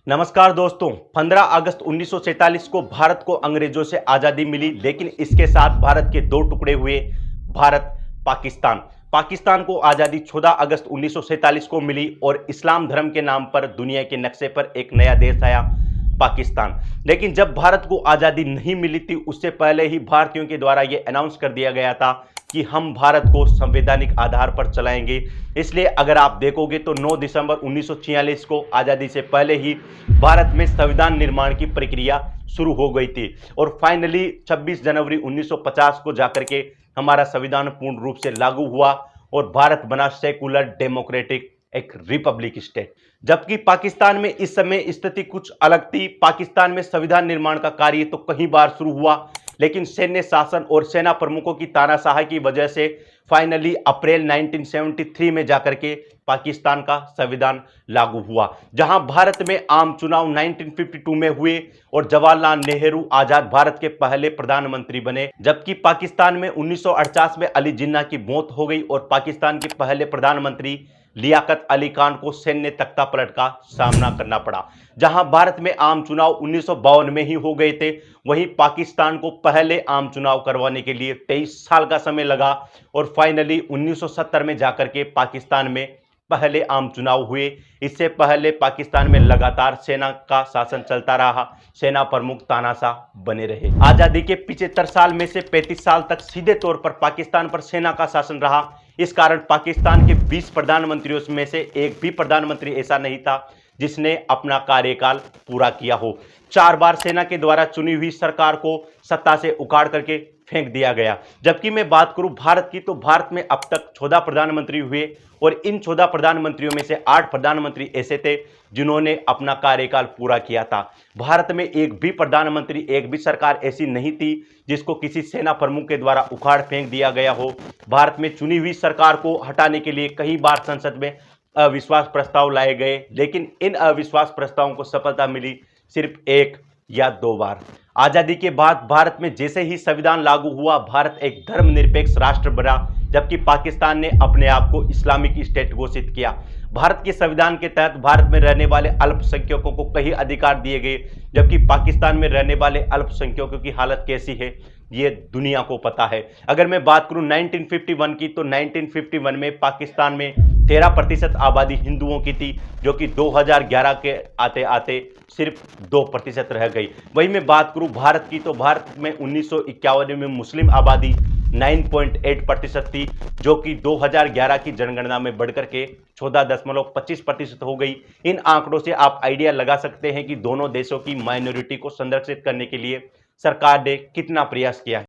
नमस्कार दोस्तों। 15 अगस्त 1947 को भारत को अंग्रेजों से आजादी मिली, लेकिन इसके साथ भारत के दो टुकड़े हुए, भारत पाकिस्तान। पाकिस्तान को आजादी 14 अगस्त 1947 को मिली और इस्लाम धर्म के नाम पर दुनिया के नक्शे पर एक नया देश आया, पाकिस्तान। लेकिन जब भारत को आजादी नहीं मिली थी, उससे पहले ही भारतीयों के द्वारा यह अनाउंस कर दिया गया था कि हम भारत को संवैधानिक आधार पर चलाएंगे। इसलिए अगर आप देखोगे तो 9 दिसंबर 1946 को आज़ादी से पहले ही भारत में संविधान निर्माण की प्रक्रिया शुरू हो गई थी और फाइनली 26 जनवरी 1950 को जाकर के हमारा संविधान पूर्ण रूप से लागू हुआ और भारत बना सेकुलर डेमोक्रेटिक एक रिपब्लिक स्टेट। जबकि पाकिस्तान में इस समय स्थिति कुछ अलग थी। पाकिस्तान में संविधान निर्माण का कार्य तो कई बार शुरू हुआ, लेकिन सैन्य शासन और सेना प्रमुखों की तानाशाही की वजह से फाइनली अप्रैल 1973 में जाकर के पाकिस्तान का संविधान लागू हुआ, जहां भारत में आम चुनाव 1952 में हुए और जवाहरलाल नेहरू आजाद भारत के पहले प्रधानमंत्री बने। जबकि पाकिस्तान में 1948 में अली जिन्ना की मौत हो गई और पाकिस्तान के पहले प्रधानमंत्री लियाकत अली खान को सैन्य तख्तापलट का सामना करना पड़ा। जहां भारत में आम चुनाव 1952 में ही हो गए थे, वहीं पाकिस्तान को पहले आम चुनाव करवाने के लिए 23 साल का समय लगा और फाइनली 1970 में जाकर के पाकिस्तान में पहले आम चुनाव हुए। इससे पहले पाकिस्तान में लगातार सेना का शासन चलता रहा, सेना प्रमुख तानाशाह बने रहे। आजादी के 75 साल में से 35 साल तक सीधे तौर पर पाकिस्तान पर सेना का शासन रहा। इस कारण पाकिस्तान के 20 प्रधानमंत्रियों में से एक भी प्रधानमंत्री ऐसा नहीं था जिसने अपना कार्यकाल पूरा किया हो। 4 बार सेना के द्वारा चुनी हुई सरकार को सत्ता से उखाड़ करके फेंक दिया गया। जबकि मैं बात करूं भारत की, तो भारत में अब तक 14 प्रधानमंत्री हुए और इन 14 प्रधानमंत्रियों में से 8 प्रधानमंत्री ऐसे थे जिन्होंने अपना कार्यकाल पूरा किया था। भारत में एक भी प्रधानमंत्री, एक भी सरकार ऐसी नहीं थी जिसको किसी सेना प्रमुख के द्वारा उखाड़ फेंक दिया गया हो। भारत में चुनी हुई सरकार को हटाने के लिए कई बार संसद में अविश्वास प्रस्ताव लाए गए, लेकिन इन अविश्वास प्रस्तावों को सफलता मिली सिर्फ 1 या 2 बार। आजादी के बाद भारत में जैसे ही संविधान लागू हुआ, भारत एक धर्मनिरपेक्ष राष्ट्र बना, जबकि पाकिस्तान ने अपने आप को इस्लामिक स्टेट घोषित किया। भारत के संविधान के तहत भारत में रहने वाले अल्पसंख्यकों को कई अधिकार दिए गए, जबकि पाकिस्तान में रहने वाले अल्पसंख्यकों की हालत कैसी है ये दुनिया को पता है। अगर मैं बात करूं 1951 की, तो 1951 में पाकिस्तान में 13% आबादी हिंदुओं की थी, जो कि 2011 के आते आते सिर्फ 2% रह गई। वहीं मैं बात करूं भारत की, तो भारत में 1951 में मुस्लिम आबादी 9.8% थी, जो कि 2011 की जनगणना में बढ़कर के 14.25% हो गई। इन आंकड़ों से आप आइडिया लगा सकते हैं कि दोनों देशों की माइनॉरिटी को संरक्षित करने के लिए सरकार ने कितना प्रयास किया है।